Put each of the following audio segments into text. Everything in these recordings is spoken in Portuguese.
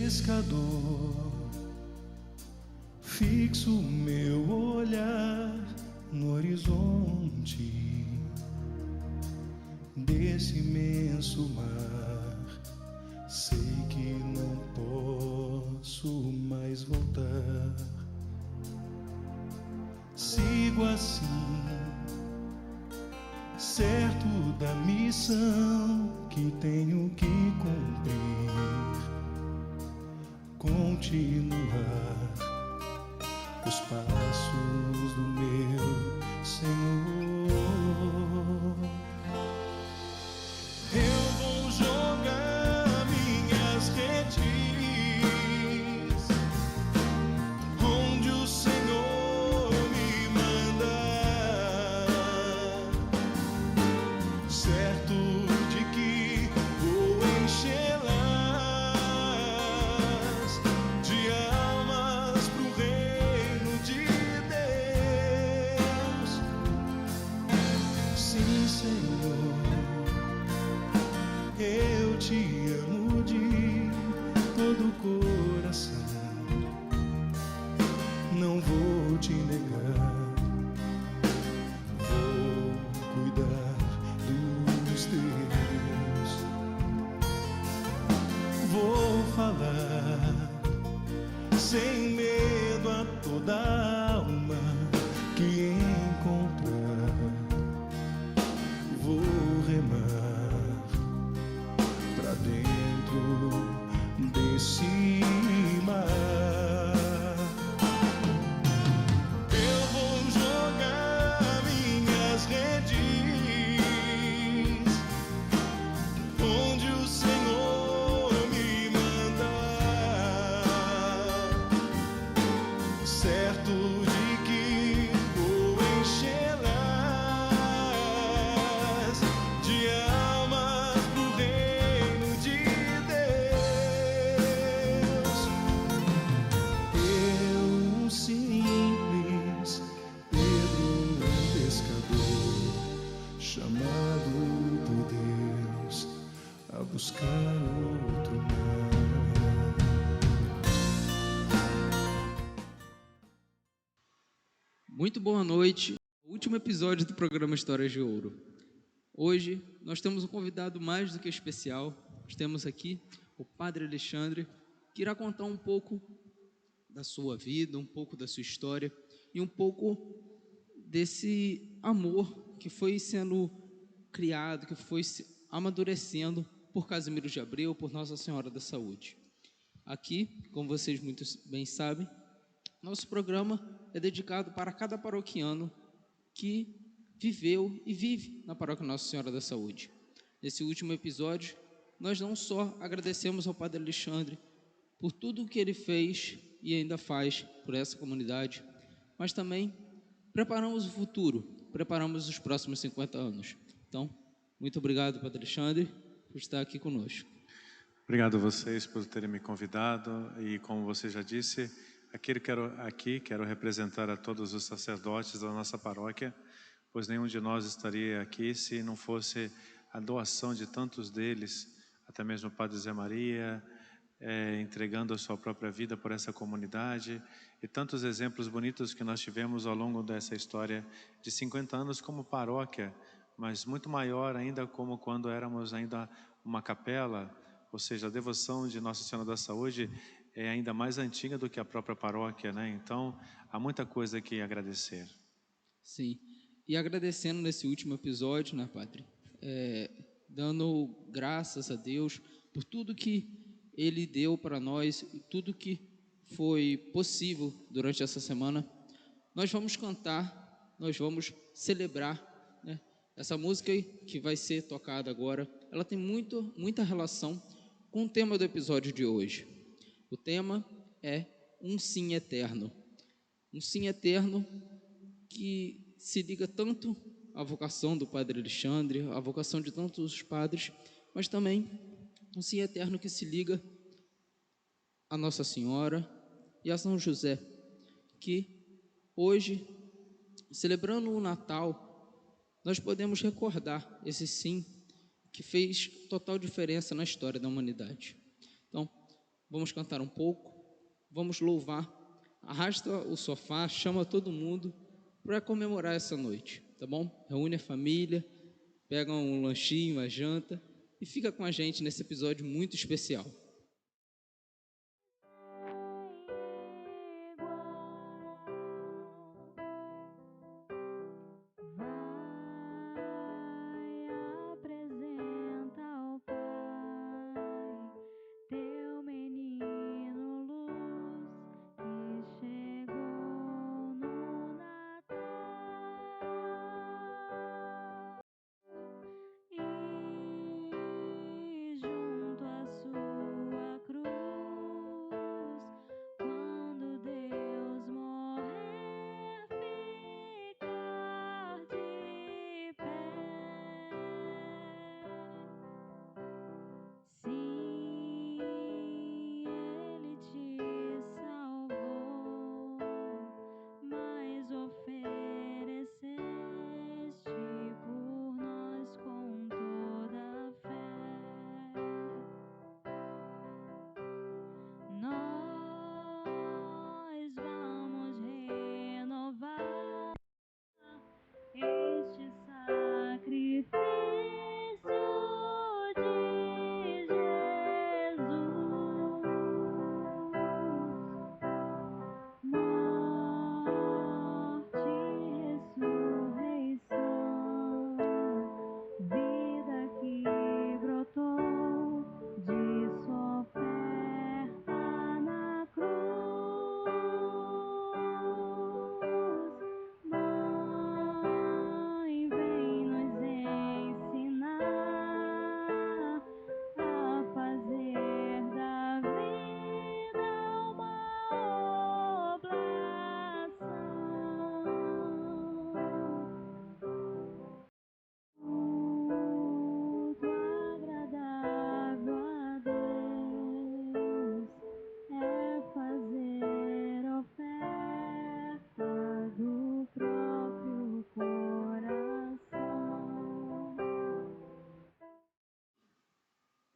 pescador, fixo meu olhar no horizonte desse imenso mar. Sei que não posso mais voltar. Sigo assim, certo da missão que tenho que cumprir, continuar os passos do meu Senhor. Eu vou jogar minhas redes onde o Senhor me mandar, certo de que vou enchê-las de almas pro reino de Deus. Sim, Senhor, eu te amo de todo o coração, não vou te negar, vou cuidar dos teus, vou falar sem medo a toda alma que encontrar, vou remar pra dentro desse mar. Eu vou jogar minhas redes onde o Senhor me mandar, certo de que vou enchê-las de almas pro reino de Deus. Eu, um simples Pedro, um pescador, chamado por Deus a buscar outro mar. Muito boa noite. Último episódio do programa Histórias de Ouro. Hoje nós temos um convidado mais do que especial. Nós temos aqui o Padre Alexandre, que irá contar um pouco da sua vida, um pouco da sua história e um pouco desse amor que foi sendo criado, que foi se amadurecendo por Casimiro de Abreu, por Nossa Senhora da Saúde. Aqui, como vocês muito bem sabem, nosso programa é dedicado para cada paroquiano que viveu e vive na paróquia Nossa Senhora da Saúde. Nesse último episódio, nós não só agradecemos ao Padre Alexandre por tudo o que ele fez e ainda faz por essa comunidade, mas também preparamos o futuro, preparamos os próximos 50 anos. Então, muito obrigado, Padre Alexandre, por estar aqui conosco. Obrigado a vocês por terem me convidado e, como você já disse, quero representar a todos os sacerdotes da nossa paróquia, pois nenhum de nós estaria aqui se não fosse a doação de tantos deles, até mesmo o Padre Zé Maria, entregando a sua própria vida por essa comunidade, e tantos exemplos bonitos que nós tivemos ao longo dessa história de 50 anos como paróquia, mas muito maior ainda como quando éramos ainda uma capela, ou seja, a devoção de Nossa Senhora da Saúde é ainda mais antiga do que a própria paróquia, né? Então, há muita coisa que agradecer. Sim, e agradecendo nesse último episódio, né, Padre? Dando graças a Deus por tudo que Ele deu para nós, tudo que foi possível durante essa semana. Nós vamos cantar, nós vamos celebrar, né? Essa música que vai ser tocada agora, ela tem muita relação com o tema do episódio de hoje. O tema é um sim eterno. Um sim eterno que se liga tanto à vocação do Padre Alexandre, à vocação de tantos padres, mas também um sim eterno que se liga a Nossa Senhora e a São José, que hoje, celebrando o Natal, nós podemos recordar esse sim que fez total diferença na história da humanidade. Então, vamos cantar um pouco, vamos louvar. Arrasta o sofá, chama todo mundo para comemorar essa noite, tá bom? Reúne a família, pega um lanchinho, uma janta e fica com a gente nesse episódio muito especial.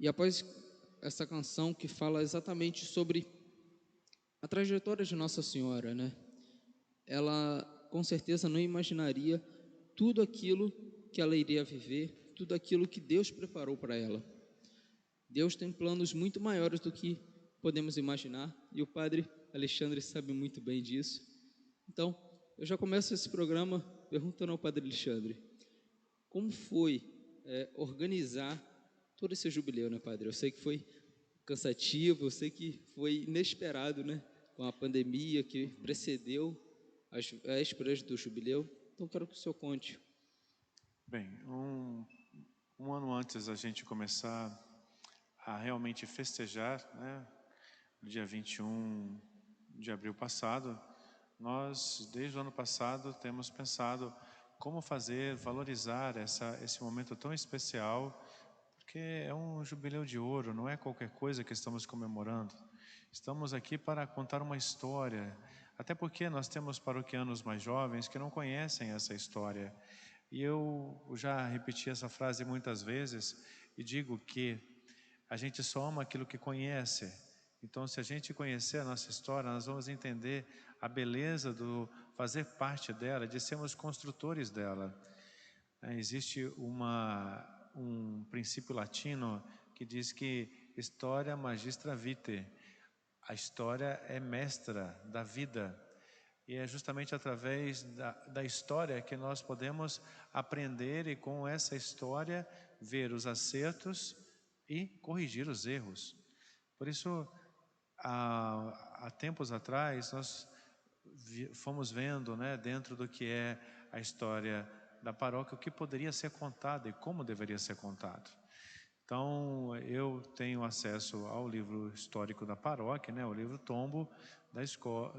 E após essa canção que fala exatamente sobre a trajetória de Nossa Senhora, né? Ela com certeza não imaginaria tudo aquilo que ela iria viver, tudo aquilo que Deus preparou para ela. Deus tem planos muito maiores do que podemos imaginar e o Padre Alexandre sabe muito bem disso. Então, eu já começo esse programa perguntando ao Padre Alexandre, como foi organizar todo esse jubileu, né, Padre? Eu sei que foi cansativo, eu sei que foi inesperado, né, com a pandemia que precedeu as vésperas do jubileu. Então, quero que o senhor conte. Bem, um ano antes da gente começar a realmente festejar, né, no dia 21 de abril passado, nós, desde o ano passado, temos pensado como fazer, valorizar esse momento tão especial, porque é um jubileu de ouro, não é qualquer coisa que estamos comemorando. Estamos aqui para contar uma história, até porque nós temos paroquianos mais jovens que não conhecem essa história. E eu já repeti essa frase muitas vezes e digo que a gente só ama aquilo que conhece. Então, se a gente conhecer a nossa história, nós vamos entender a beleza do fazer parte dela, de sermos construtores dela. Existe um princípio latino que diz que Historia magistra vitae, a história é mestra da vida. E é justamente através da história que nós podemos aprender e com essa história ver os acertos e corrigir os erros. Por isso, há tempos atrás, nós fomos vendo, né, dentro do que é a história da paróquia, o que poderia ser contado e como deveria ser contado. Então, eu tenho acesso ao livro histórico da paróquia, né, o livro tombo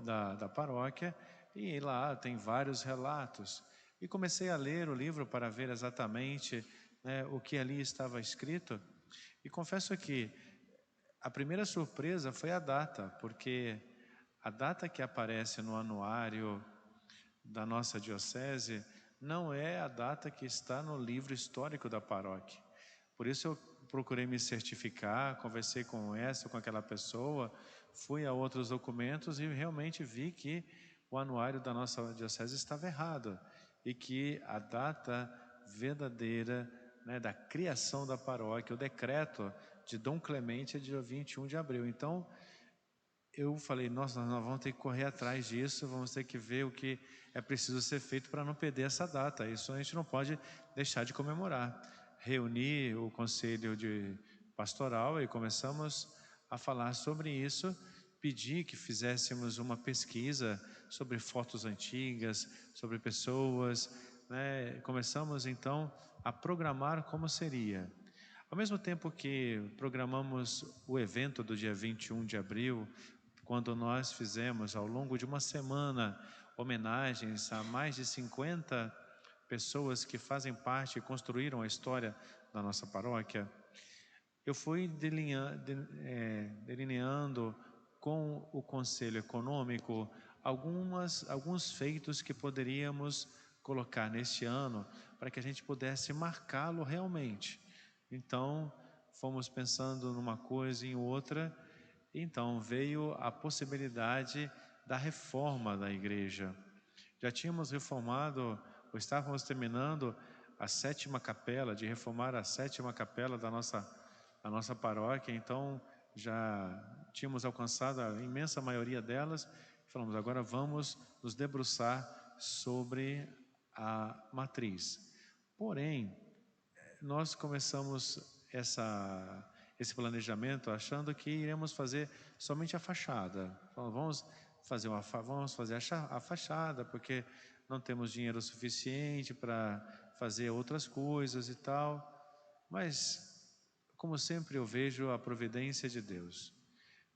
da paróquia, e lá tem vários relatos. E comecei a ler o livro para ver exatamente, né, o que ali estava escrito. E confesso que a primeira surpresa foi a data, porque a data que aparece no anuário da nossa diocese não é a data que está no livro histórico da paróquia. Por isso eu procurei me certificar, conversei com essa, com aquela pessoa, fui a outros documentos e realmente vi que o anuário da nossa diocese estava errado e que a data verdadeira, né, da criação da paróquia, o decreto de Dom Clemente é dia 21 de abril. Então, eu falei, nossa, nós vamos ter que correr atrás disso, vamos ter que ver o que é preciso ser feito para não perder essa data. Isso a gente não pode deixar de comemorar. Reuni o conselho de pastoral e começamos a falar sobre isso, pedi que fizéssemos uma pesquisa sobre fotos antigas, sobre pessoas, né? Começamos então a programar como seria. Ao mesmo tempo que programamos o evento do dia 21 de abril, quando nós fizemos ao longo de uma semana homenagens a mais de 50 pessoas que fazem parte e construíram a história da nossa paróquia, eu fui delineando com o Conselho Econômico alguns feitos que poderíamos colocar neste ano para que a gente pudesse marcá-lo realmente. Então, fomos pensando numa coisa e em outra, então veio a possibilidade da reforma da igreja. Já tínhamos reformado, ou estávamos terminando a 7ª capela, de reformar a 7ª capela da nossa paróquia, então já tínhamos alcançado a imensa maioria delas, falamos, agora vamos nos debruçar sobre a matriz. Porém, nós começamos esse planejamento achando que iremos fazer somente a fachada. Vamos fazer a fachada, porque não temos dinheiro suficiente para fazer outras coisas e tal. Mas, como sempre, eu vejo a providência de Deus.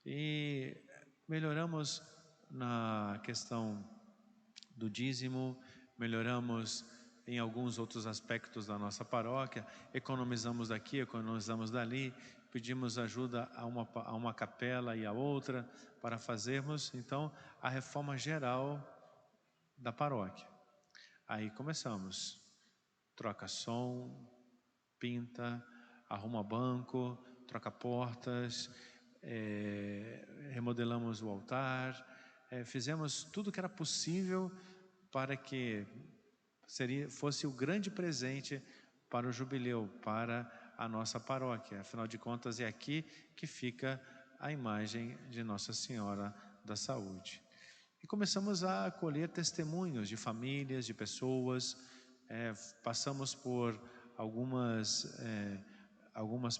E melhoramos na questão do dízimo, melhoramos em alguns outros aspectos da nossa paróquia, economizamos daqui, economizamos dali, pedimos ajuda a uma capela e a outra para fazermos, então, a reforma geral da paróquia. Aí começamos, troca som, pinta, arruma banco, troca portas, remodelamos o altar, fizemos tudo que era possível para que fosse o grande presente para o jubileu, para a nossa paróquia. Afinal de contas, é aqui que fica a imagem de Nossa Senhora da Saúde. E começamos a colher testemunhos de famílias, de pessoas, passamos por algumas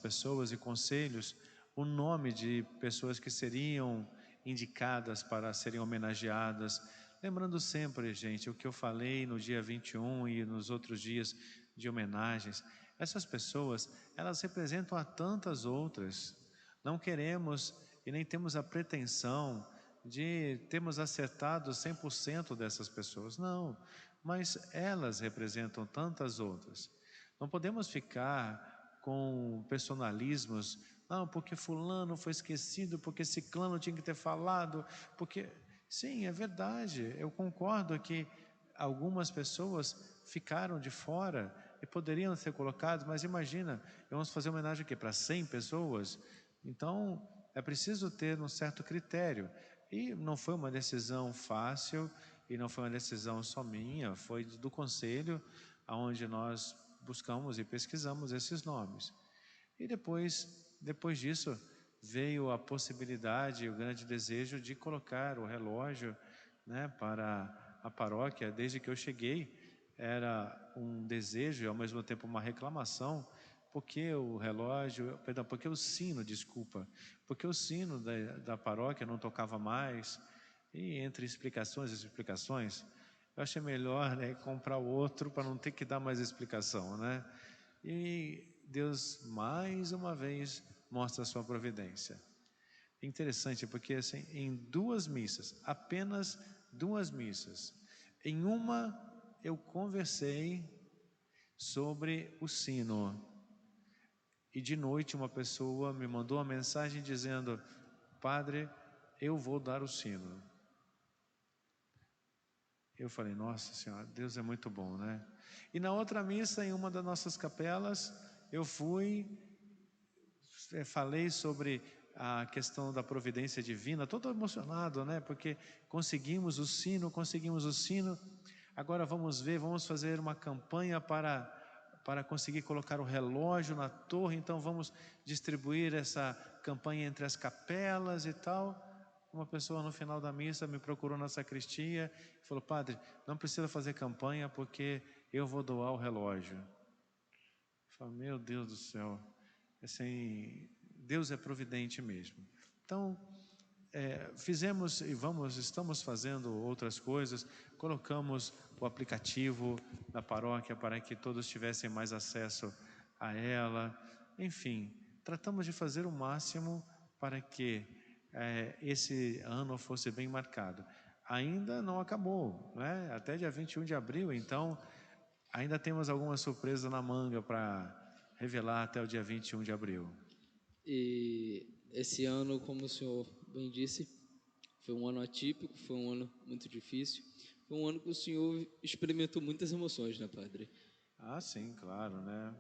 pessoas e conselhos, o nome de pessoas que seriam indicadas para serem homenageadas, lembrando sempre, gente, o que eu falei no dia 21 e nos outros dias de homenagens. Essas pessoas, elas representam a tantas outras. Não queremos e nem temos a pretensão de termos acertado 100% dessas pessoas. Não, mas elas representam tantas outras. Não podemos ficar com personalismos, não, porque fulano foi esquecido, porque ciclano tinha que ter falado, porque... Sim, é verdade, eu concordo que algumas pessoas ficaram de fora e poderiam ser colocadas, mas imagina, vamos fazer homenagem aqui para 100 pessoas, então é preciso ter um certo critério. E não foi uma decisão fácil, e não foi uma decisão só minha, foi do conselho, onde nós buscamos e pesquisamos esses nomes. E depois disso, veio a possibilidade, o grande desejo de colocar o relógio, né, para a paróquia. Desde que eu cheguei, era um desejo e ao mesmo tempo uma reclamação, porque porque o sino, porque o sino da paróquia não tocava mais, e entre explicações e explicações, eu achei melhor, né, comprar outro para não ter que dar mais explicação, né? E Deus mais uma vez mostra a sua providência. Interessante, porque assim, em 2 missas, apenas 2 missas, em uma eu conversei sobre o sino, e de noite uma pessoa me mandou uma mensagem dizendo: padre, eu vou dar o sino. Eu falei, nossa Senhora, Deus é muito bom, né? E na outra missa, em uma das nossas capelas, eu fui falei sobre a questão da providência divina, todo emocionado, né? Porque conseguimos o sino. Agora vamos fazer uma campanha para conseguir colocar o relógio na torre, então vamos distribuir essa campanha entre as capelas e tal. Uma pessoa no final da missa me procurou na sacristia e falou: padre, não precisa fazer campanha porque eu vou doar o relógio. Eu falei: meu Deus do céu, assim, Deus é providente mesmo. Então, fizemos e estamos fazendo outras coisas, colocamos o aplicativo da paróquia para que todos tivessem mais acesso a ela, enfim, tratamos de fazer o máximo para que esse ano fosse bem marcado. Ainda não acabou, né? Até dia 21 de abril, então ainda temos alguma surpresa na manga para revelar até o dia 21 de abril. E esse ano, como o senhor bem disse, foi um ano atípico, foi um ano muito difícil, foi um ano que o senhor experimentou muitas emoções, né, padre? Ah, sim, claro, né?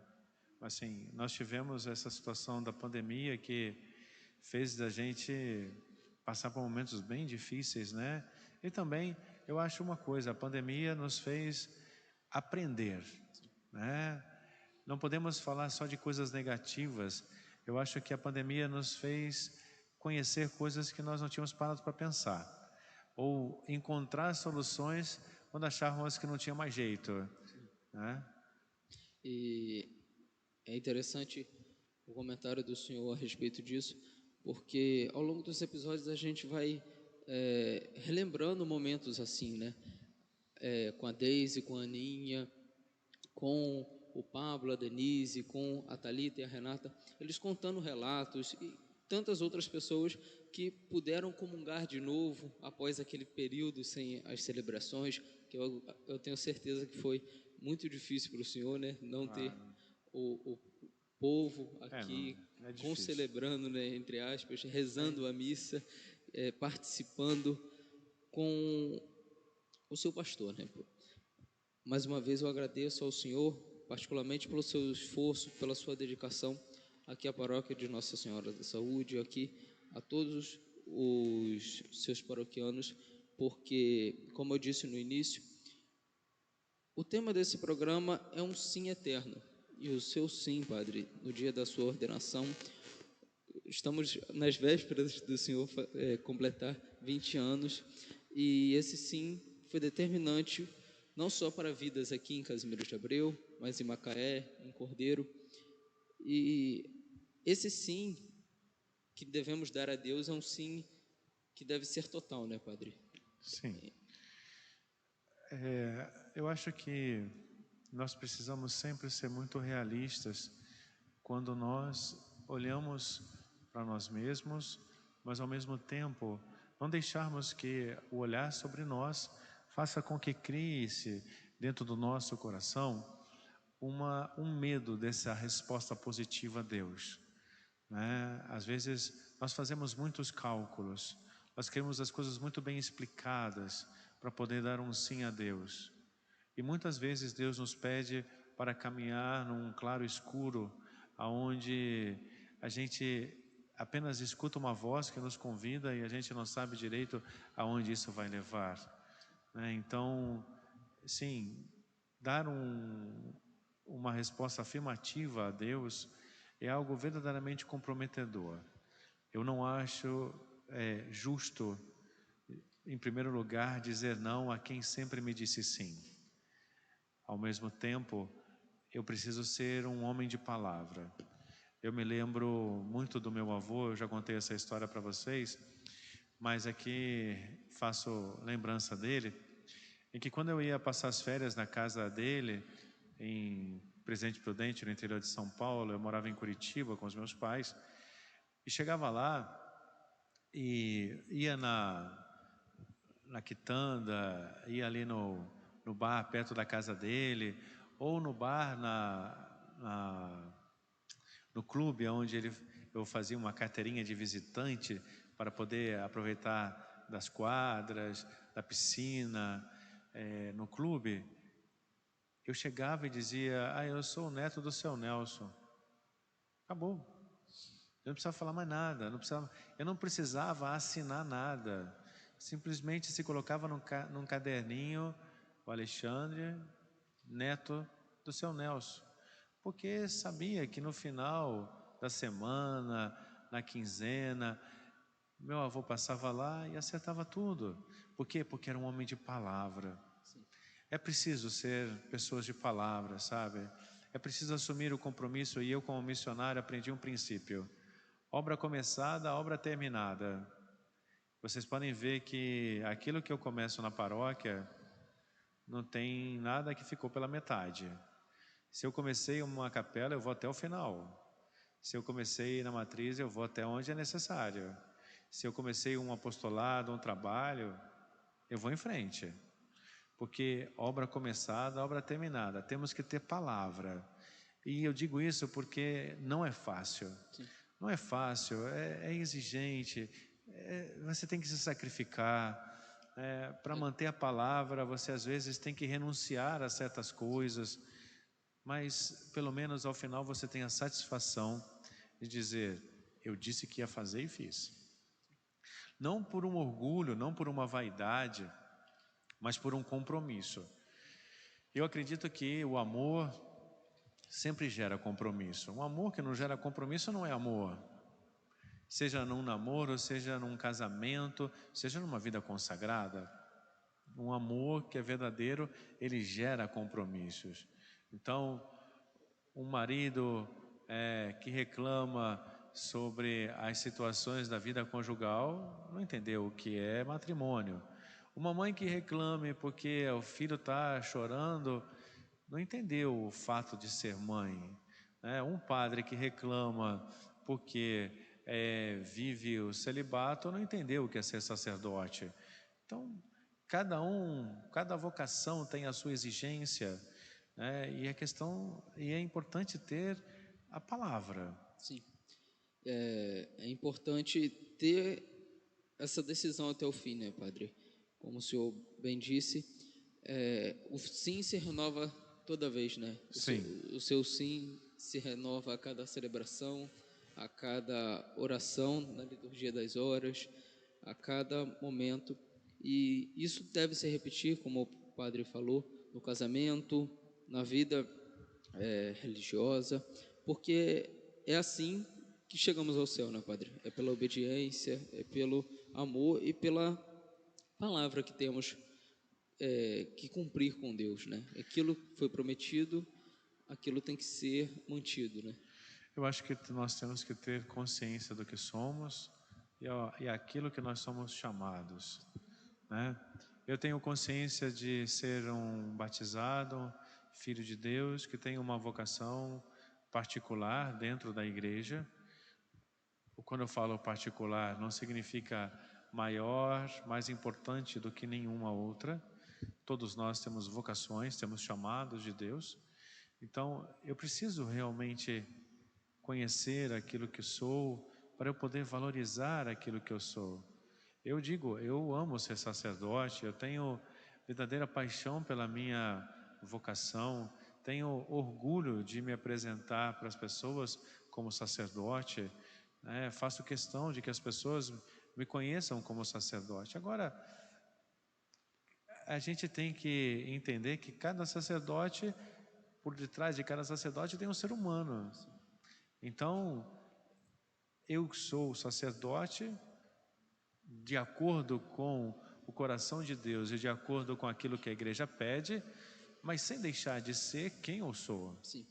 Assim, nós tivemos essa situação da pandemia que fez da gente passar por momentos bem difíceis, né? E também, eu acho uma coisa, a pandemia nos fez aprender, né? Não podemos falar só de coisas negativas. Eu acho que a pandemia nos fez conhecer coisas que nós não tínhamos parado para pensar, ou encontrar soluções quando achávamos que não tinha mais jeito, né? E é interessante o comentário do senhor a respeito disso, porque ao longo dos episódios a gente vai relembrando momentos assim, né? Com a Deise, com a Aninha, com o Pablo, a Denise, com a Thalita e a Renata, eles contando relatos e tantas outras pessoas que puderam comungar de novo após aquele período sem as celebrações, que eu tenho certeza que foi muito difícil para o senhor, né? Não ter o povo aqui Não é difícil. concelebrando, né, entre aspas, rezando a missa, participando com o seu pastor, né? Mais uma vez eu agradeço ao senhor, particularmente pelo seu esforço, pela sua dedicação aqui à paróquia de Nossa Senhora da Saúde, aqui a todos os seus paroquianos, porque, como eu disse no início, o tema desse programa é um sim eterno. E o seu sim, padre, no dia da sua ordenação, estamos nas vésperas do senhor completar 20 anos, e esse sim foi determinante não só para vidas aqui em Casimiro de Abreu, mas em Macaé, em Cordeiro. E esse sim que devemos dar a Deus é um sim que deve ser total, né, padre? Sim. Eu acho que nós precisamos sempre ser muito realistas quando nós olhamos para nós mesmos, mas ao mesmo tempo não deixarmos que o olhar sobre nós faça com que crie-se dentro do nosso coração um medo dessa resposta positiva a Deus, né? Às vezes nós fazemos muitos cálculos, nós queremos as coisas muito bem explicadas para poder dar um sim a Deus. E muitas vezes Deus nos pede para caminhar num claro escuro, aonde a gente apenas escuta uma voz que nos convida e a gente não sabe direito aonde isso vai levar, né? Então, sim, dar uma resposta afirmativa a Deus é algo verdadeiramente comprometedor. Eu não acho justo, em primeiro lugar, dizer não a quem sempre me disse sim. Ao mesmo tempo, eu preciso ser um homem de palavra. Eu me lembro muito do meu avô, eu já contei essa história para vocês, mas aqui faço lembrança dele, em que quando eu ia passar as férias na casa dele, em Presidente Prudente, no interior de São Paulo, eu morava em Curitiba com os meus pais, e chegava lá e ia na quitanda, ia ali no bar perto da casa dele, ou no bar no clube onde eu fazia uma carteirinha de visitante para poder aproveitar das quadras, da piscina, no clube. Eu chegava e dizia: eu sou o neto do seu Nelson. Acabou. Eu não precisava falar mais nada, eu não precisava assinar nada. Simplesmente se colocava num caderninho o Alexandre, neto do seu Nelson. Porque sabia que no final da semana, na quinzena, meu avô passava lá e acertava tudo. Por quê? Porque era um homem de palavra. É preciso ser pessoas de palavra, sabe? É preciso assumir o compromisso, e eu como missionário aprendi um princípio: obra começada, obra terminada. Vocês podem ver que aquilo que eu começo na paróquia, não tem nada que ficou pela metade. Se eu comecei uma capela, eu vou até o final. Se eu comecei na matriz, eu vou até onde é necessário. Se eu comecei um apostolado, um trabalho, eu vou em frente. Porque obra começada, obra terminada. Temos que ter palavra. E eu digo isso porque não é fácil. Sim. Não é fácil, é exigente. Você tem que se sacrificar. Para manter a palavra, você às vezes tem que renunciar a certas coisas. Mas pelo menos ao final você tem a satisfação de dizer: eu disse que ia fazer e fiz. Não por um orgulho, não por uma vaidade, mas por um compromisso. Eu acredito que o amor sempre gera compromisso. Um amor que não gera compromisso não é amor. Seja num namoro, seja num casamento, seja numa vida consagrada. Um amor que é verdadeiro, ele gera compromissos. Então, um marido que reclama sobre as situações da vida conjugal não entendeu o que é matrimônio. Uma mãe que reclame porque o filho está chorando não entendeu o fato de ser mãe. Um padre que reclama porque vive o celibato não entendeu o que é ser sacerdote. Então, cada vocação tem a sua exigência. E é importante ter a palavra. Sim. É importante ter essa decisão até o fim, né, Padre? Como o senhor bem disse, o sim se renova toda vez, né? Sim. O seu sim se renova a cada celebração, a cada oração na liturgia das horas, a cada momento. E isso deve se repetir, como o Padre falou, no casamento, na vida religiosa, porque é assim que chegamos ao céu, né, Padre? É pela obediência, é pelo amor e pela palavra que temos que cumprir com Deus, né? Aquilo que foi prometido, aquilo tem que ser mantido, né? Eu acho que nós temos que ter consciência do que somos e aquilo que nós somos chamados, né? Eu tenho consciência de ser um batizado, filho de Deus, que tem uma vocação particular dentro da igreja. Quando eu falo particular, não significa maior, mais importante do que nenhuma outra. Todos nós temos vocações, temos chamados de Deus. Então, eu preciso realmente conhecer aquilo que sou para eu poder valorizar aquilo que eu sou. Eu digo, eu amo ser sacerdote, eu tenho verdadeira paixão pela minha vocação, tenho orgulho de me apresentar para as pessoas como sacerdote, faço questão de que as pessoas me conheçam como sacerdote. Agora, a gente tem que entender que cada sacerdote, por detrás de cada sacerdote tem um ser humano. Então, eu sou sacerdote de acordo com o coração de Deus e de acordo com aquilo que a igreja pede, mas sem deixar de ser quem eu sou. Sim.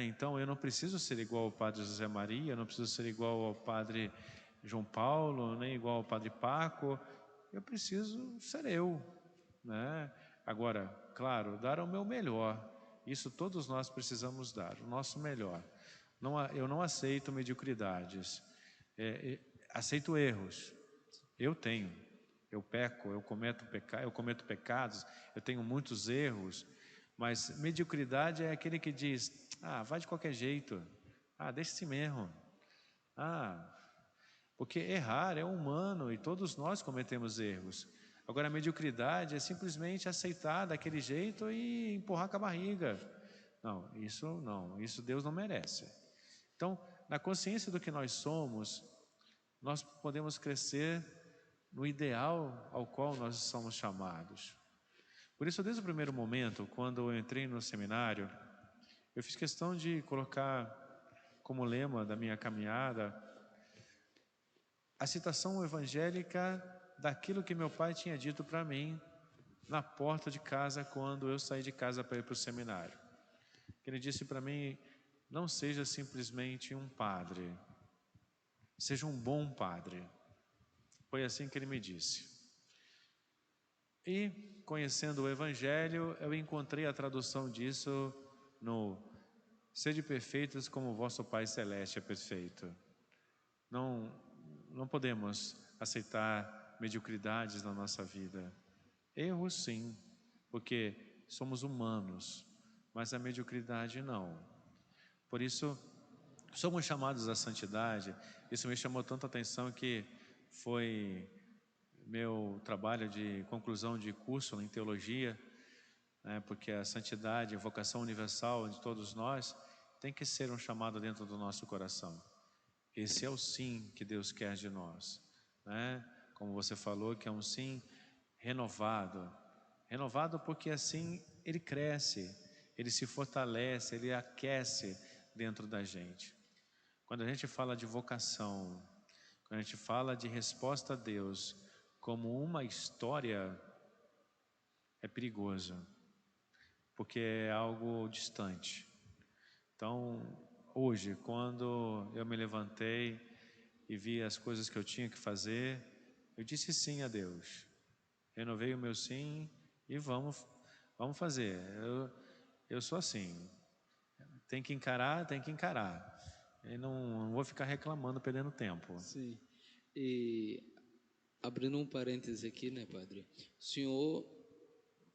Então, eu não preciso ser igual ao Padre José Maria, eu não preciso ser igual ao Padre João Paulo, nem igual ao Padre Paco. Eu preciso ser eu, né? Agora, claro, dar o meu melhor. Isso todos nós precisamos dar, o nosso melhor. Eu não aceito mediocridades, aceito erros. Eu peco, eu cometo pecados, eu tenho muitos erros, mas mediocridade é aquele que diz: vai de qualquer jeito, deixa assim mesmo, porque errar é humano e todos nós cometemos erros. Agora, a mediocridade é simplesmente aceitar daquele jeito e empurrar com a barriga. Não, isso Deus não merece. Então, na consciência do que nós somos, nós podemos crescer no ideal ao qual nós somos chamados. Por isso, desde o primeiro momento, quando eu entrei no seminário, eu fiz questão de colocar como lema da minha caminhada a citação evangélica daquilo que meu pai tinha dito para mim na porta de casa quando eu saí de casa para ir para o seminário. Ele disse para mim: não seja simplesmente um padre, seja um bom padre. Foi assim que ele me disse. E, conhecendo o Evangelho, eu encontrei a tradução disso no sede perfeitos como o vosso Pai Celeste é perfeito. Não podemos aceitar mediocridades na nossa vida. Erros sim, porque somos humanos, mas a mediocridade não. Por isso, somos chamados à santidade. Isso me chamou tanta atenção que foi meu trabalho de conclusão de curso em teologia, né, porque a santidade, a vocação universal de todos nós, tem que ser um chamado dentro do nosso coração. Esse é o sim que Deus quer de nós, né? Como você falou, que é um sim renovado. Renovado porque assim ele cresce, ele se fortalece, ele aquece dentro da gente. Quando a gente fala de vocação, quando a gente fala de resposta a Deus como uma história, é perigoso, porque é algo distante. Então, hoje, quando eu me levantei e vi as coisas que eu tinha que fazer, eu disse sim a Deus. Renovei o meu sim e vamos fazer. Eu sou assim, tem que encarar, tem que encarar. E não vou ficar reclamando, perdendo tempo. Sim. E abrindo um parêntese aqui, né, padre? O senhor,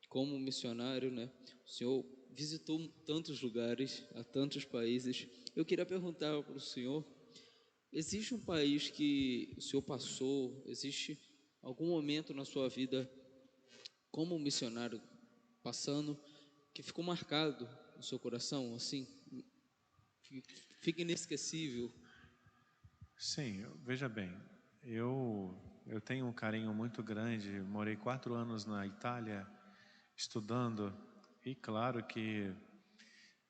como missionário, né? O senhor visitou tantos lugares, a tantos países. Eu queria perguntar para o senhor: existe um país que o senhor passou? Existe algum momento na sua vida, como missionário, passando, que ficou marcado no seu coração, assim, fica inesquecível? Sim, veja bem, eu tenho um carinho muito grande, morei 4 anos na Itália estudando, e claro que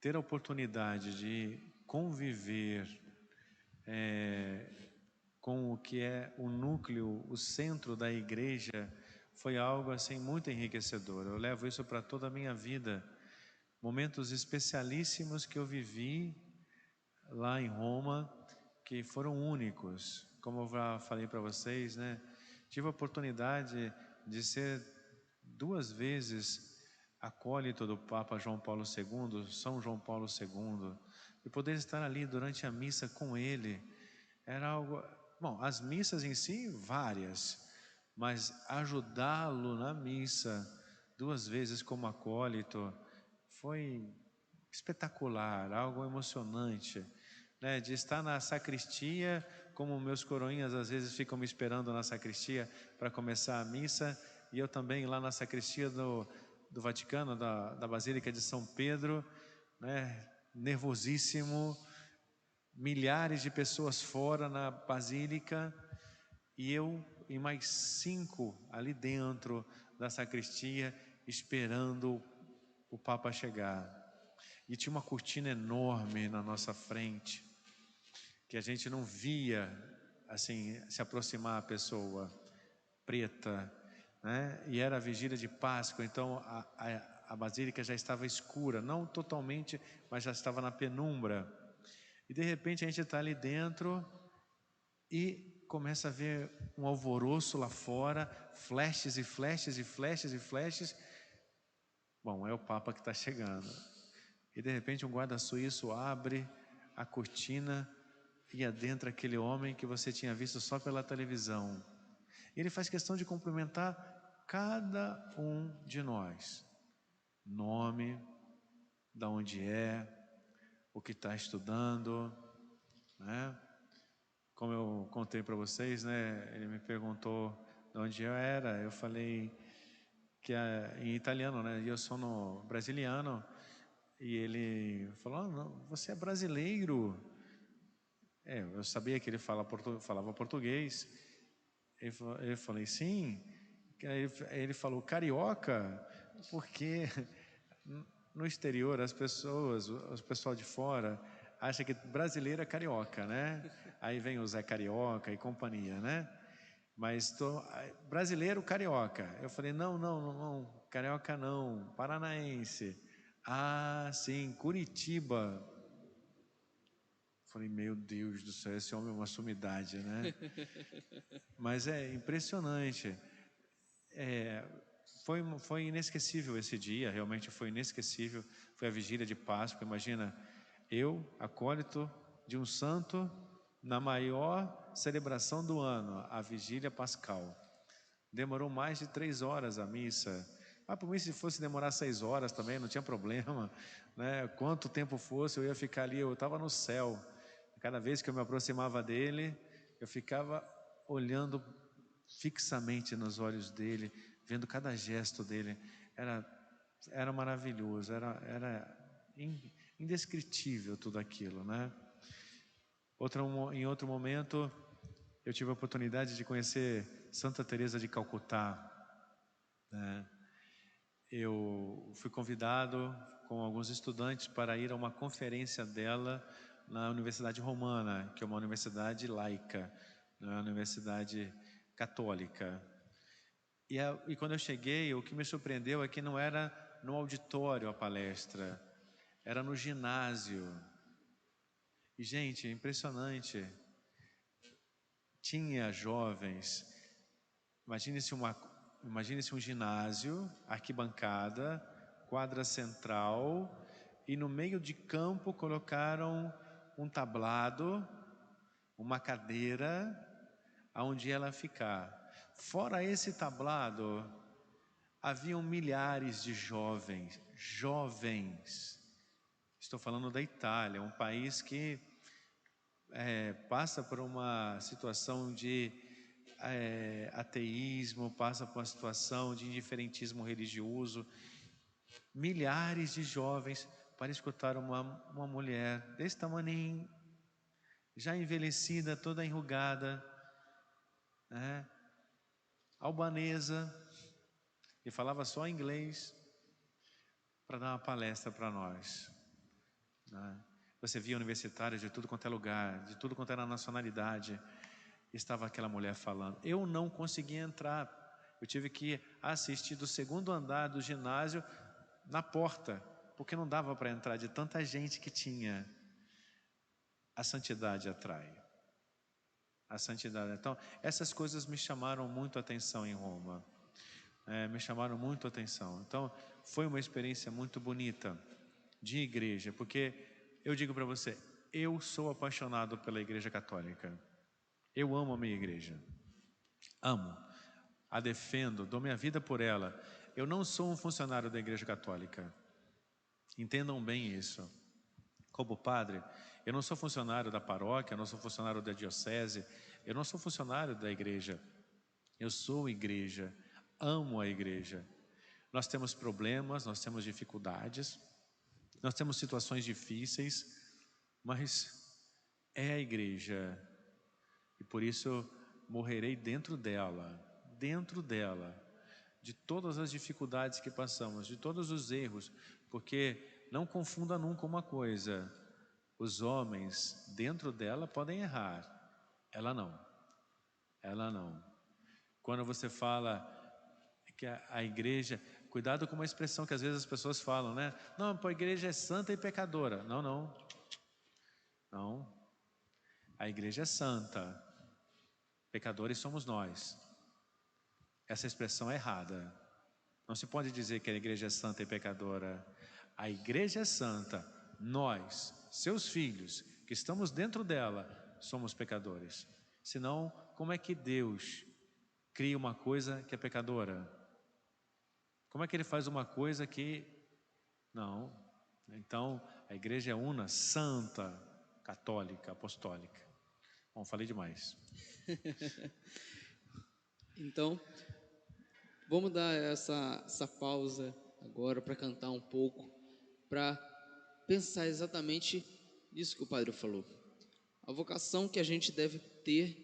ter a oportunidade de conviver com o que é o núcleo, o centro da igreja, foi algo assim muito enriquecedor. Eu levo isso para toda a minha vida, momentos especialíssimos que eu vivi lá em Roma, que foram únicos. Como eu já falei para vocês, né? Tive a oportunidade de ser 2 vezes acólito do Papa João Paulo II, São João Paulo II, e poder estar ali durante a missa com ele, era algo... Bom, as missas em si, várias, mas ajudá-lo na missa 2 vezes como acólito, foi espetacular, algo emocionante, né? De estar na sacristia, como meus coroinhas às vezes ficam me esperando na sacristia para começar a missa, e eu também lá na sacristia do Vaticano, da Basílica de São Pedro, né? Nervosíssimo, milhares de pessoas fora na Basílica, e eu e mais 5 ali dentro da sacristia, esperando o Papa chegar. E tinha uma cortina enorme na nossa frente, que a gente não via assim se aproximar a pessoa, preta, né? E era a vigília de Páscoa, então a basílica já estava escura, não totalmente, mas já estava na penumbra. E de repente a gente está ali dentro e começa a ver um alvoroço lá fora, flashes e flashes e flashes e flashes. Bom, é o Papa que está chegando. E de repente um guarda suíço abre a cortina e adentra aquele homem que você tinha visto só pela televisão. Ele faz questão de cumprimentar cada um de nós. Nome, da onde é, o que está estudando, né? Como eu contei para vocês, né? Ele me perguntou de onde eu era. Eu falei que é em italiano, né? Eu sou brasiliano. E ele falou: "Ah, não, você é brasileiro?" Eu sabia que ele falava português. Eu falei, sim. Aí ele falou, carioca, porque no exterior as pessoas, o pessoal de fora, acha que brasileiro é carioca, né? Aí vem o Zé Carioca e companhia, né? Mas brasileiro carioca. Eu falei, não, carioca não, paranaense. Ah, sim, Curitiba. Falei, meu Deus do céu, esse homem é uma sumidade, né? Mas é impressionante. Foi inesquecível esse dia, realmente foi inesquecível. Foi a vigília de Páscoa. Imagina, eu, acólito de um santo, na maior celebração do ano, a vigília pascal. Demorou mais de 3 horas a missa. Mas por mim, se fosse demorar 6 horas também, não tinha problema, né? Quanto tempo fosse, eu ia ficar ali, eu estava no céu. Cada vez que eu me aproximava dele, eu ficava olhando fixamente nos olhos dele, vendo cada gesto dele. Era maravilhoso, era indescritível tudo aquilo, né? Em outro momento, eu tive a oportunidade de conhecer Santa Teresa de Calcutá, né? Eu fui convidado com alguns estudantes para ir a uma conferência dela na Universidade Romana, que é uma universidade laica, não é uma universidade católica. E quando eu cheguei, o que me surpreendeu é que não era no auditório a palestra, era no ginásio. E, gente, é impressionante. Tinha jovens, imagine-se um ginásio, arquibancada, quadra central, e no meio de campo colocaram um tablado, uma cadeira, aonde ela ficar. Fora esse tablado, haviam milhares de jovens. Estou falando da Itália, um país que passa por uma situação de ateísmo, passa por uma situação de indiferentismo religioso. Milhares de jovens para escutar uma mulher desse tamanho, já envelhecida, toda enrugada, né? Albanesa, e falava só inglês, para dar uma palestra para nós, né? Você via universitários de tudo quanto é lugar, de tudo quanto era nacionalidade. Estava aquela mulher falando. Eu não conseguia entrar. Eu tive que assistir do segundo andar do ginásio na porta, porque não dava para entrar de tanta gente que tinha. A santidade atrai. A santidade. Então, essas coisas me chamaram muito a atenção em Roma. Me chamaram muito a atenção. Então, foi uma experiência muito bonita de igreja, porque eu digo para você, eu sou apaixonado pela Igreja Católica. Eu amo a minha igreja. Amo. A defendo, dou minha vida por ela. Eu não sou um funcionário da Igreja Católica. Entendam bem isso. Como padre, eu não sou funcionário da paróquia, eu não sou funcionário da diocese, eu não sou funcionário da igreja. Eu sou igreja, amo a igreja. Nós temos problemas, nós temos dificuldades, nós temos situações difíceis, mas é a igreja. E por isso morrerei dentro dela, de todas as dificuldades que passamos, de todos os erros, porque não confunda nunca uma coisa: os homens dentro dela podem errar, ela não. Quando você fala que a igreja, cuidado com uma expressão que às vezes as pessoas falam, né? Não, a igreja é santa e pecadora. Não. A igreja é santa, pecadores somos nós. Essa expressão é errada. Não se pode dizer que a igreja é santa e pecadora. A igreja é santa. Nós, seus filhos, que estamos dentro dela, somos pecadores. Senão, como é que Deus cria uma coisa que é pecadora? Como é que Ele faz uma coisa que... Não. Então, a igreja é una, santa, católica, apostólica. Bom, falei demais. Então, vamos dar essa pausa agora para cantar um pouco, para pensar exatamente nisso que o padre falou. A vocação que a gente deve ter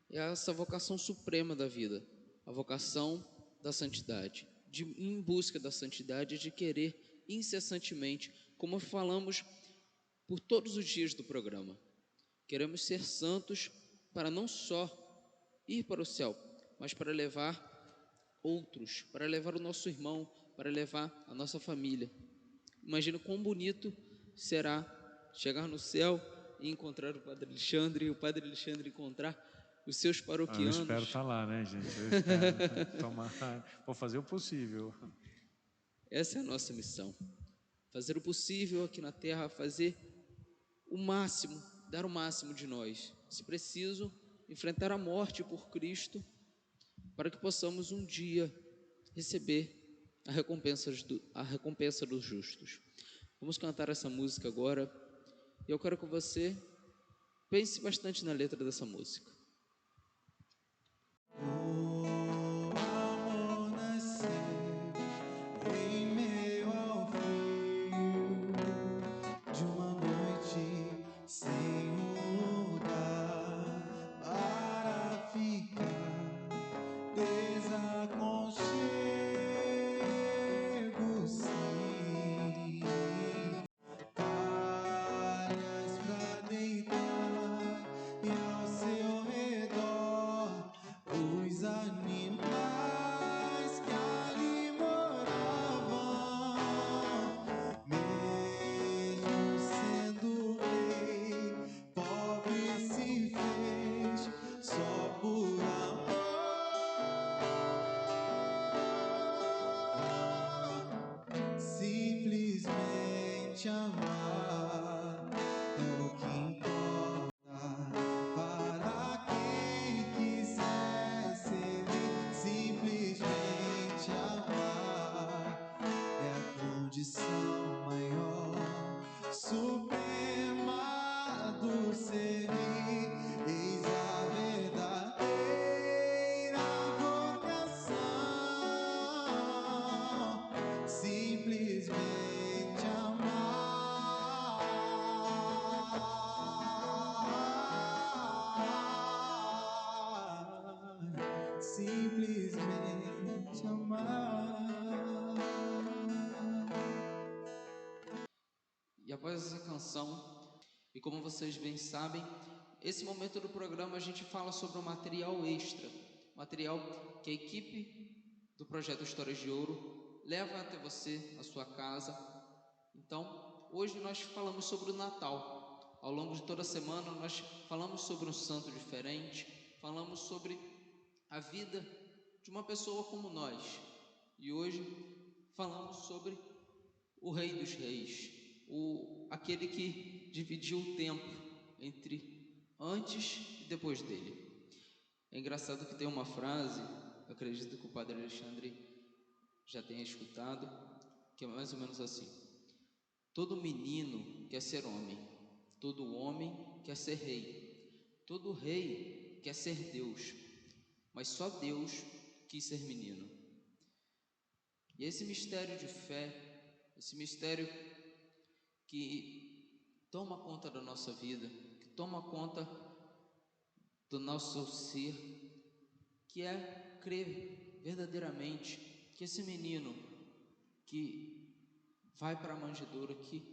é essa vocação suprema da vida, a vocação da santidade, de ir em busca da santidade, de querer incessantemente, como falamos por todos os dias do programa. Queremos ser santos para não só ir para o céu, mas para levar outros, para levar o nosso irmão, para levar a nossa família. Imagina quão bonito será chegar no céu e encontrar o Padre Alexandre, e o Padre Alexandre encontrar os seus Eu paroquianos. espero estar lá, né, gente? Eu espero tomar, vou fazer o possível. Essa é a nossa missão. Fazer o possível aqui na terra, fazer o máximo, dar o máximo de nós. Se preciso, enfrentar a morte por Cristo, para que possamos um dia receber a recompensa dos justos. Vamos cantar essa música agora. E eu quero que você pense bastante na letra dessa música. O amor nasceu em meio ao frio de uma noite sem um lugar para ficar. Desaconchego, sim, palhas pra deitar e ao seu redor os animais que ali moravam. Mesmo sendo rei, pobre se fez só por amor. Simplesmente amar é o que importa para quem quiser servir. Simplesmente amar é a condição maior, suprema do servir. Eis a verdadeira vocação. Simplesmente amar. Simplesmente amar. E após essa canção, e como vocês bem sabem, esse momento do programa a gente fala sobre um material extra, material que a equipe do projeto Histórias de Ouro leva até você, a sua casa. Então, hoje nós falamos sobre o Natal. Ao longo de toda a semana nós falamos sobre um santo diferente, falamos sobre a vida de uma pessoa como nós. E hoje falamos sobre o Rei dos Reis, aquele que dividiu o tempo entre antes e depois dele. É engraçado que tem uma frase, eu acredito que o Padre Alexandre já tenha escutado, que é mais ou menos assim: todo menino quer ser homem, todo homem quer ser rei, todo rei quer ser Deus, mas só Deus quis ser menino. E esse mistério de fé, esse mistério que toma conta da nossa vida, que toma conta do nosso ser, que é crer verdadeiramente que esse menino que vai para a manjedoura, que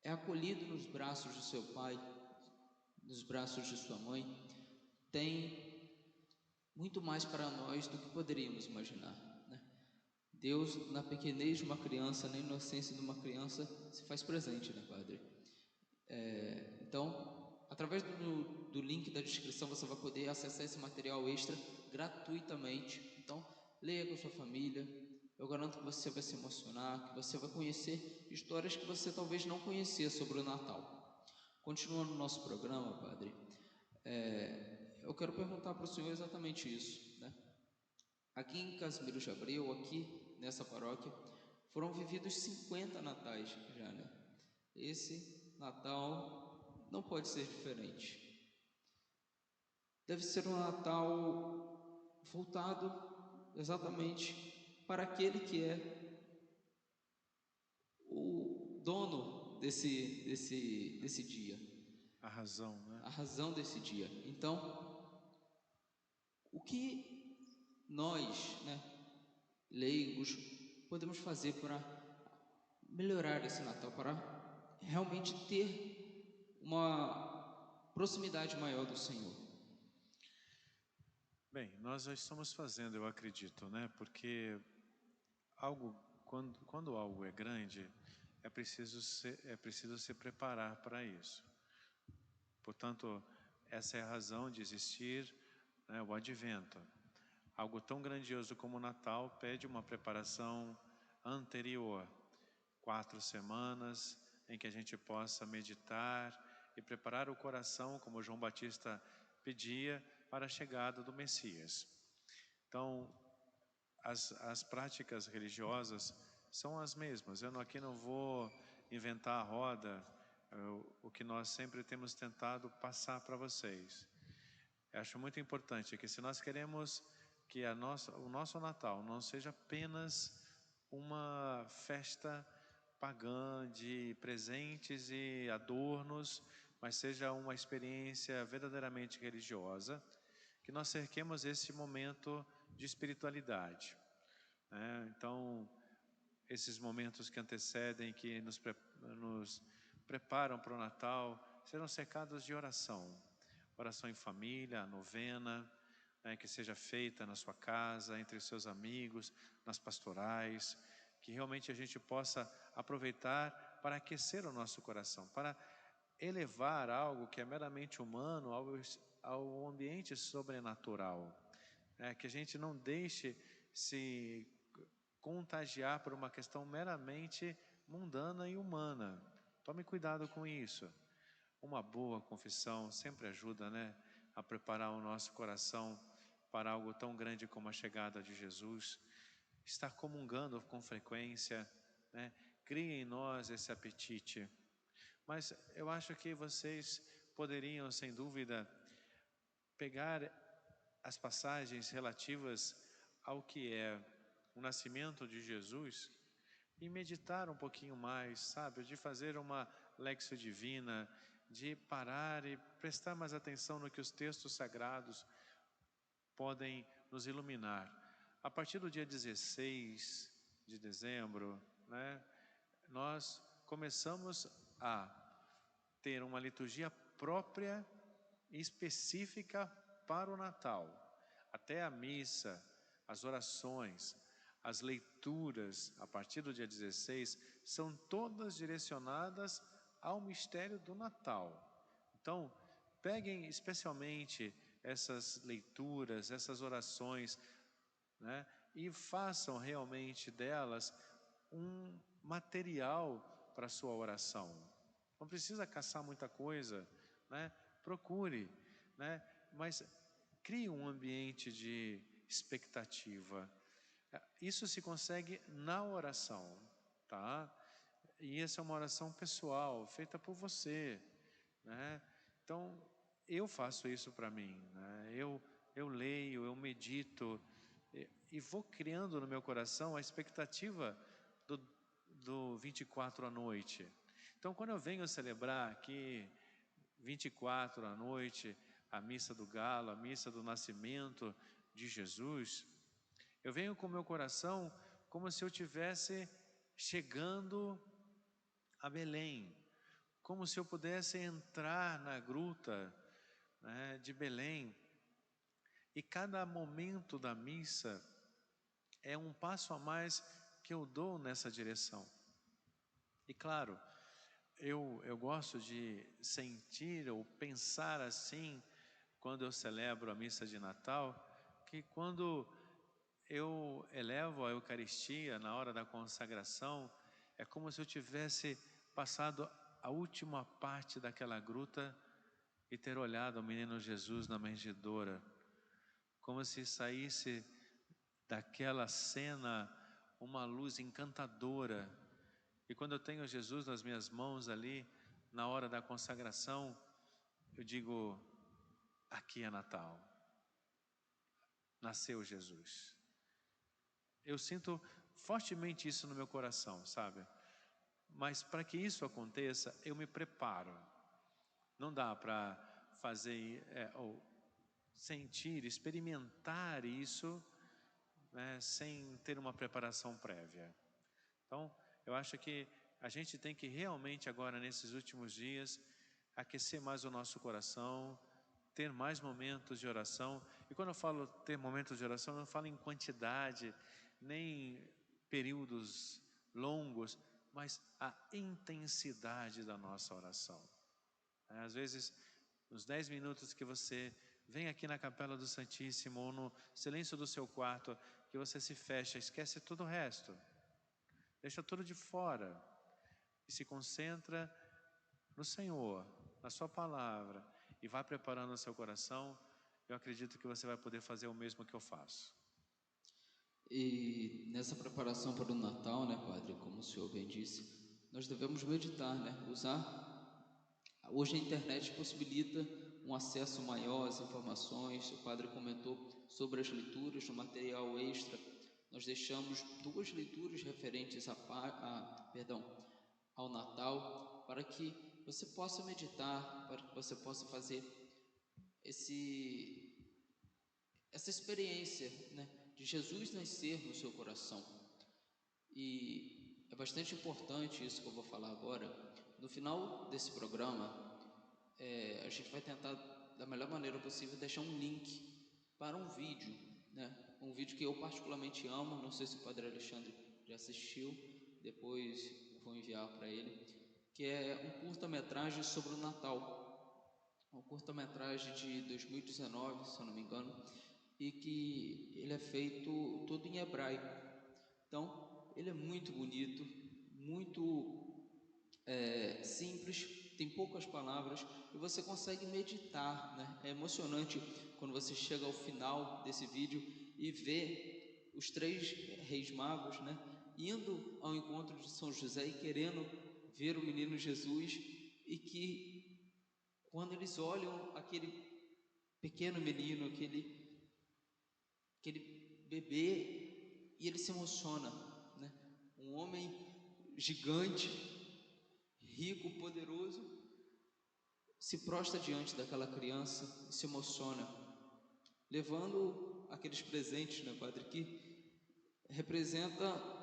é acolhido nos braços de seu pai, nos braços de sua mãe, tem muito mais para nós do que poderíamos imaginar, né? Deus, na pequenez de uma criança, na inocência de uma criança, se faz presente, né, Padre? Então, através do link da descrição, você vai poder acessar esse material extra gratuitamente. Então, leia com a sua família. Eu garanto que você vai se emocionar, que você vai conhecer histórias que você talvez não conhecia sobre o Natal. Continuando o nosso programa, Padre, eu quero perguntar para o senhor exatamente isso, né? Aqui em Casimiro de Abreu, aqui nessa paróquia, foram vividos 50 natais já, né? Esse Natal não pode ser diferente. Deve ser um Natal voltado exatamente para aquele que é o dono desse dia. A razão, né? razão desse dia. Então, o que nós, leigos, podemos fazer para melhorar esse Natal, para realmente ter uma proximidade maior do Senhor? Bem, nós já estamos fazendo, eu acredito, né? Porque quando algo é grande, é preciso se preparar para isso. Portanto, essa é a razão de existir, né, o Advento. Algo tão grandioso como o Natal pede uma preparação anterior, 4 semanas em que a gente possa meditar e preparar o coração, como João Batista pedia, para a chegada do Messias. Então, as práticas religiosas são as mesmas. Aqui não vou inventar a roda, o que nós sempre temos tentado passar para vocês. Eu acho muito importante que, se nós queremos que o nosso Natal não seja apenas uma festa pagã de presentes e adornos, mas seja uma experiência verdadeiramente religiosa, que nós cerquemos esse momento de espiritualidade, né? Então, esses momentos que antecedem, que nos preparam para o Natal, serão cercados de oração em família, a novena, né, que seja feita na sua casa, entre os seus amigos, nas pastorais, que realmente a gente possa aproveitar para aquecer o nosso coração, para elevar algo que é meramente humano ao ambiente sobrenatural, né? Que a gente não deixe se contagiar por uma questão meramente mundana e humana. Tome cuidado com isso. Uma boa confissão sempre ajuda, né, a preparar o nosso coração para algo tão grande como a chegada de Jesus. Estar comungando com frequência, né, cria em nós esse apetite. Mas eu acho que vocês poderiam, sem dúvida, pegar as passagens relativas ao que é o nascimento de Jesus e meditar um pouquinho mais, sabe? De fazer uma Lexio Divina, de parar e prestar mais atenção no que os textos sagrados podem nos iluminar. A partir do dia 16 de dezembro, né, nós começamos a ter uma liturgia própria e específica para o Natal. Até a missa, as orações, as leituras, a partir do dia 16, são todas direcionadas ao mistério do Natal. Então, peguem especialmente essas leituras, essas orações, né, e façam realmente delas um material para a sua oração. Não precisa caçar muita coisa, né? Procure, né? Mas crie um ambiente de expectativa. Isso se consegue na oração, tá? E essa é uma oração pessoal, feita por você, né? Então, eu faço isso para mim, né? Eu leio, eu medito e vou criando no meu coração a expectativa do 24 à noite. Então, quando eu venho celebrar aqui 24 à noite, a missa do galo, a missa do nascimento de Jesus, eu venho com o meu coração como se eu estivesse chegando a Belém, como se eu pudesse entrar na gruta, né, de Belém. E cada momento da missa é um passo a mais que eu dou nessa direção. E claro, eu gosto de sentir ou pensar assim, quando eu celebro a missa de Natal, que quando eu elevo a Eucaristia na hora da consagração, é como se eu tivesse passado a última parte daquela gruta e ter olhado o menino Jesus na manjedoura, como se saísse daquela cena uma luz encantadora. E quando eu tenho Jesus nas minhas mãos ali, na hora da consagração, eu digo: aqui é Natal, nasceu Jesus. Eu sinto fortemente isso no meu coração, sabe? Mas para que isso aconteça, eu me preparo. Não dá para fazer, ou sentir, experimentar isso, né, sem ter uma preparação prévia. Então, eu acho que a gente tem que realmente agora, nesses últimos dias, aquecer mais o nosso coração, ter mais momentos de oração. E quando eu falo ter momentos de oração, eu não falo em quantidade, nem períodos longos, mas a intensidade da nossa oração. Às vezes, nos 10 minutos que você vem aqui na Capela do Santíssimo, ou no silêncio do seu quarto, que você se fecha, esquece todo o resto, deixa tudo de fora e se concentra no Senhor, na sua palavra, e vai preparando o seu coração. Eu acredito que você vai poder fazer o mesmo que eu faço. E nessa preparação para o Natal, né, Padre, como o senhor bem disse, nós devemos meditar, né, hoje a internet possibilita um acesso maior às informações. O Padre comentou sobre as leituras, no material extra nós deixamos 2 leituras referentes ao Natal, para que você possa meditar, para que você possa fazer essa experiência, né, de Jesus nascer no seu coração. E é bastante importante isso que eu vou falar agora. No final desse programa, a gente vai tentar, da melhor maneira possível, deixar um link para um vídeo, né? Um vídeo que eu particularmente amo. Não sei se o Padre Alexandre já assistiu, depois eu vou enviar para ele, que é um curta-metragem sobre o Natal, um curta-metragem de 2019, se eu não me engano, e que ele é feito todo em hebraico. Então, ele é muito bonito, muito simples, tem poucas palavras e você consegue meditar, né? É emocionante quando você chega ao final desse vídeo e vê os 3 reis magos, né, indo ao encontro de São José e querendo ver o menino Jesus, e que quando eles olham aquele pequeno menino, aquele bebê, e ele se emociona, né? Um homem gigante, rico, poderoso, se prostra diante daquela criança e se emociona, levando aqueles presentes, né, Padre, que representa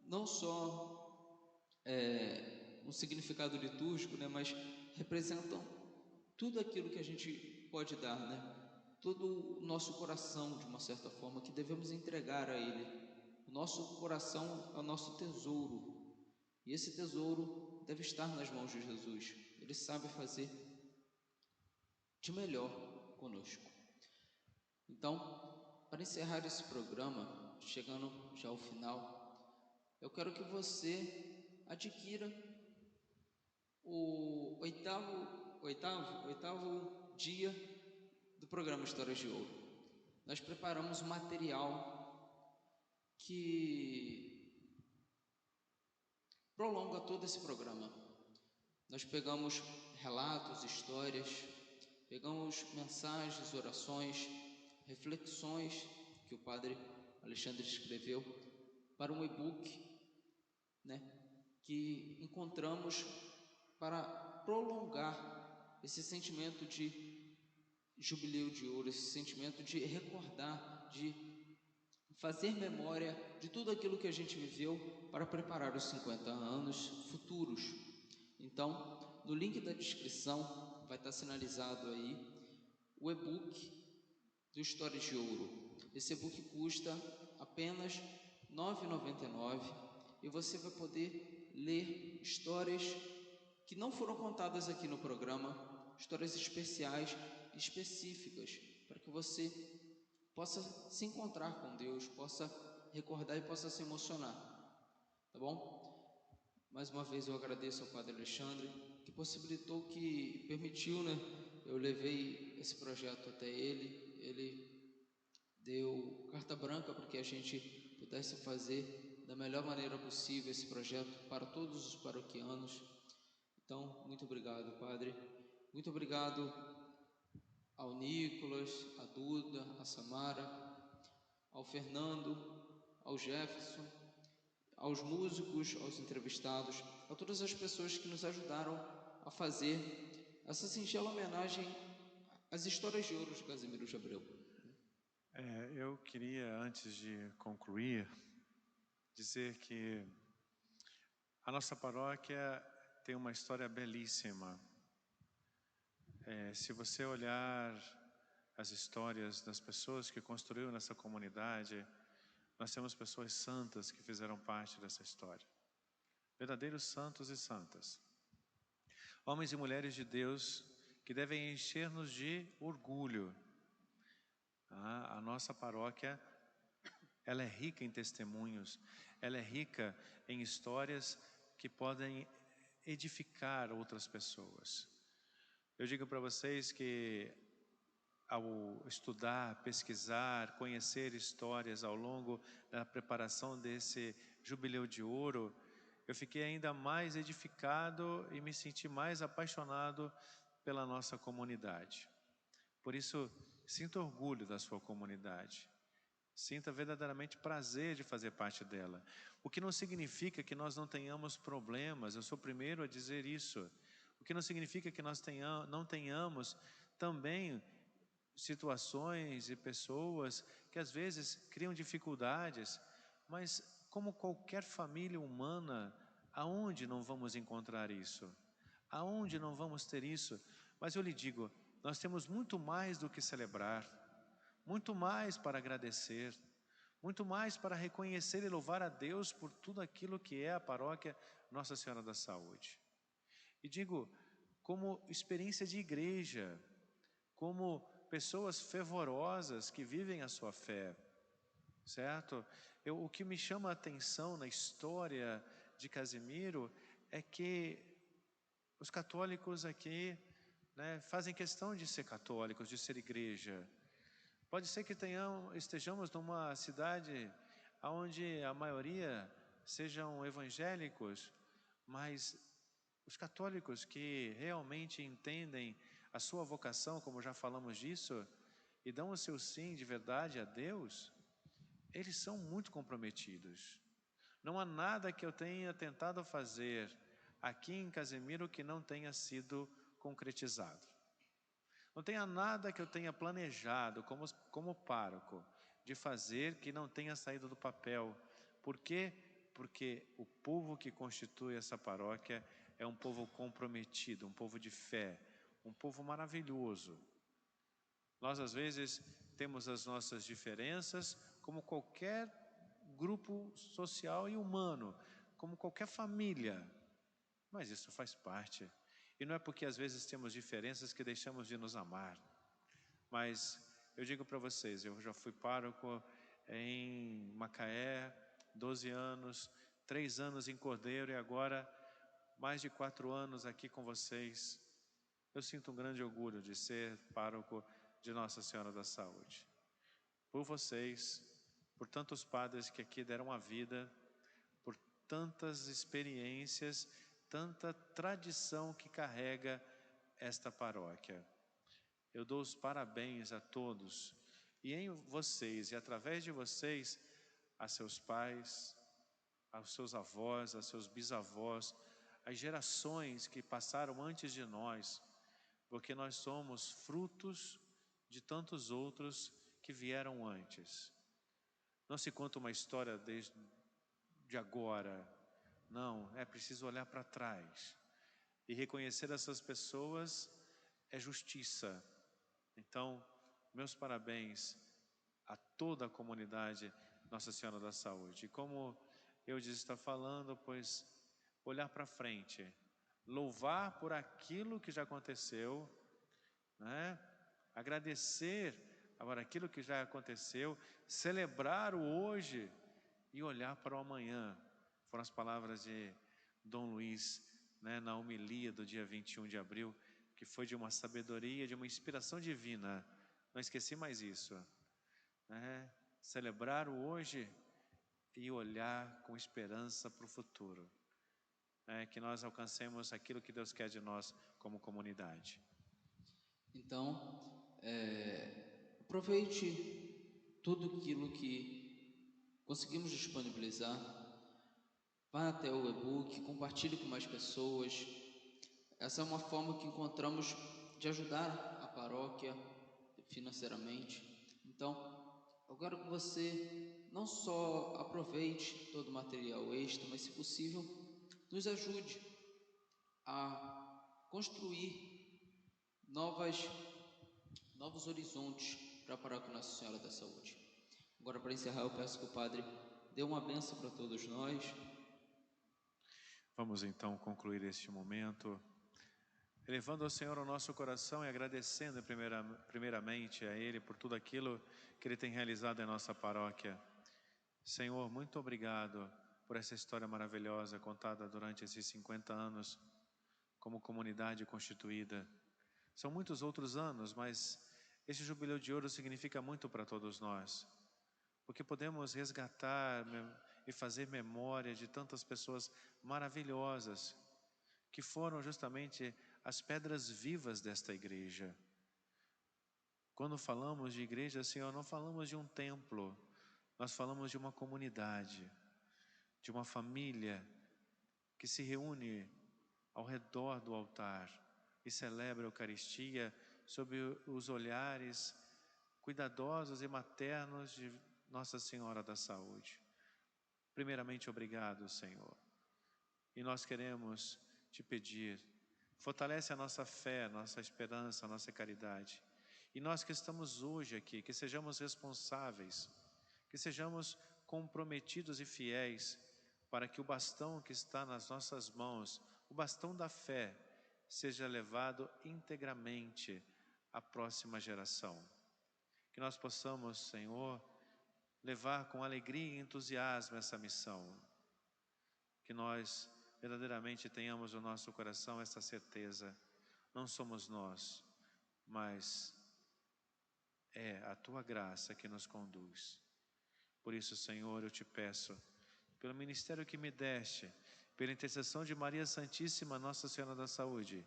não só um significado litúrgico, né, mas representam tudo aquilo que a gente pode dar, né? Todo o nosso coração, de uma certa forma, que devemos entregar a Ele. O nosso coração é o nosso tesouro, e esse tesouro deve estar nas mãos de Jesus. Ele sabe fazer de melhor conosco. Então, para encerrar esse programa, chegando já ao final, eu quero que você adquira o oitavo dia do programa Histórias de Ouro. Nós preparamos um material que prolonga todo esse programa. Nós pegamos relatos, histórias, pegamos mensagens, orações, reflexões que o Padre Alexandre escreveu para um e-book, né, que encontramos para prolongar esse sentimento de jubileu de ouro, esse sentimento de recordar, de fazer memória de tudo aquilo que a gente viveu para preparar os 50 anos futuros. Então, no link da descrição vai estar sinalizado aí o e-book do Histórias de Ouro. Esse e-book custa apenas R$ 9,99 e você vai poder ler histórias que não foram contadas aqui no programa, histórias especiais, específicas, para que você possa se encontrar com Deus, possa recordar e possa se emocionar, tá bom? Mais uma vez eu agradeço ao Padre Alexandre, que permitiu, né? Eu levei esse projeto até ele deu carta branca para que a gente pudesse fazer da melhor maneira possível esse projeto para todos os paroquianos. Então, muito obrigado, Padre. Muito obrigado ao Nicolas, a Duda, a Samara, ao Fernando, ao Jefferson, aos músicos, aos entrevistados, a todas as pessoas que nos ajudaram a fazer essa singela homenagem as histórias de ouro de Casimiro de Abreu. Eu queria, antes de concluir, dizer que a nossa paróquia tem uma história belíssima. Se você olhar as histórias das pessoas que construíram nessa comunidade, nós temos pessoas santas que fizeram parte dessa história. Verdadeiros santos e santas. Homens e mulheres de Deus que devem encher-nos de orgulho. A nossa paróquia, ela é rica em testemunhos, ela é rica em histórias que podem edificar outras pessoas. Eu digo para vocês que ao estudar, pesquisar, conhecer histórias ao longo da preparação desse Jubileu de Ouro, eu fiquei ainda mais edificado e me senti mais apaixonado pela nossa comunidade. Por isso, sinta orgulho da sua comunidade. Sinta verdadeiramente prazer de fazer parte dela. O que não significa que nós não tenhamos problemas, eu sou o primeiro a dizer isso. O que não significa que nós não tenhamos também situações e pessoas que às vezes criam dificuldades, mas como qualquer família humana, aonde não vamos encontrar isso? Aonde não vamos ter isso? Mas eu lhe digo, nós temos muito mais do que celebrar, muito mais para agradecer, muito mais para reconhecer e louvar a Deus por tudo aquilo que é a paróquia Nossa Senhora da Saúde. E digo, como experiência de igreja, como pessoas fervorosas que vivem a sua fé, certo? O que me chama a atenção na história de Casimiro é que os católicos aqui, fazem questão de ser católicos, de ser igreja. Pode ser que estejamos numa cidade onde a maioria sejam evangélicos, mas os católicos que realmente entendem a sua vocação, como já falamos disso, e dão o seu sim de verdade a Deus, eles são muito comprometidos. Não há nada que eu tenha tentado fazer aqui em Casimiro que não tenha sido concretizado. Não tenha nada que eu tenha planejado como pároco de fazer que não tenha saído do papel. Por quê? Porque o povo que constitui essa paróquia é um povo comprometido, um povo de fé, um povo maravilhoso. Nós às vezes temos as nossas diferenças, como qualquer grupo social e humano, como qualquer família, mas isso faz parte. E não é porque às vezes temos diferenças que deixamos de nos amar. Mas eu digo para vocês, eu já fui pároco em Macaé, 12 anos, 3 anos em Cordeiro e agora mais de 4 anos aqui com vocês. Eu sinto um grande orgulho de ser pároco de Nossa Senhora da Saúde. Por vocês, por tantos padres que aqui deram a vida, por tantas experiências, tanta tradição que carrega esta paróquia. Eu dou os parabéns a todos e em vocês e através de vocês, a seus pais, aos seus avós, a seus bisavós, as gerações que passaram antes de nós, porque nós somos frutos de tantos outros que vieram antes. Não se conta uma história de agora, não, é preciso olhar para trás e reconhecer essas pessoas é justiça. Então, meus parabéns a toda a comunidade Nossa Senhora da Saúde. E como eu disse, está falando, pois olhar para frente, louvar por aquilo que já aconteceu, agradecer por aquilo que já aconteceu, celebrar o hoje e olhar para o amanhã. Foram as palavras de Dom Luiz, na homilia do dia 21 de abril, que foi de uma sabedoria, de uma inspiração divina. Não esqueci mais isso. Celebrar o hoje e olhar com esperança para o futuro. Que nós alcancemos aquilo que Deus quer de nós como comunidade. Então, aproveite tudo aquilo que conseguimos disponibilizar, vá até o e-book, compartilhe com mais pessoas. Essa é uma forma que encontramos de ajudar a paróquia financeiramente. Então, eu quero que você não só aproveite todo o material extra, mas, se possível, nos ajude a construir novos horizontes para a Paróquia Nossa Senhora da Saúde. Agora, para encerrar, eu peço que o Padre dê uma bênção para todos nós. Vamos então concluir este momento, elevando ao Senhor o nosso coração e agradecendo primeiramente a Ele por tudo aquilo que Ele tem realizado em nossa paróquia. Senhor, muito obrigado por essa história maravilhosa contada durante esses 50 anos como comunidade constituída. São muitos outros anos, mas este jubileu de ouro significa muito para todos nós, porque podemos resgatar e fazer memória de tantas pessoas maravilhosas que foram justamente as pedras vivas desta igreja. Quando falamos de igreja, Senhor, não falamos de um templo, nós falamos de uma comunidade, de uma família que se reúne ao redor do altar e celebra a Eucaristia sob os olhares cuidadosos e maternos de Nossa Senhora da Saúde. Primeiramente, obrigado, Senhor. E nós queremos te pedir, fortalece a nossa fé, nossa esperança, a nossa caridade. E nós que estamos hoje aqui, que sejamos responsáveis, que sejamos comprometidos e fiéis, para que o bastão que está nas nossas mãos, o bastão da fé, seja levado integramente à próxima geração. Que nós possamos, Senhor, levar com alegria e entusiasmo essa missão. Que nós verdadeiramente tenhamos no nosso coração essa certeza. Não somos nós, mas é a Tua graça que nos conduz. Por isso, Senhor, eu te peço, pelo ministério que me deste, pela intercessão de Maria Santíssima, Nossa Senhora da Saúde,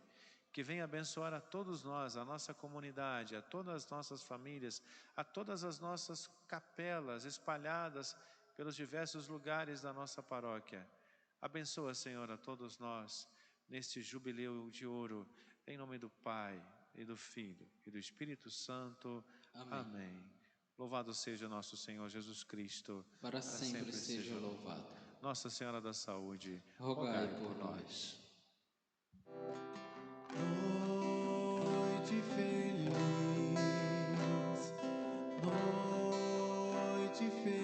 que venha abençoar a todos nós, a nossa comunidade, a todas as nossas famílias, a todas as nossas capelas espalhadas pelos diversos lugares da nossa paróquia. Abençoa, Senhor, a todos nós neste jubileu de ouro, em nome do Pai, e do Filho, e do Espírito Santo. Amém. Amém. Louvado seja nosso Senhor Jesus Cristo. Para sempre seja louvado. Nossa Senhora da Saúde, Rogai por nós. Noite feliz, noite feliz.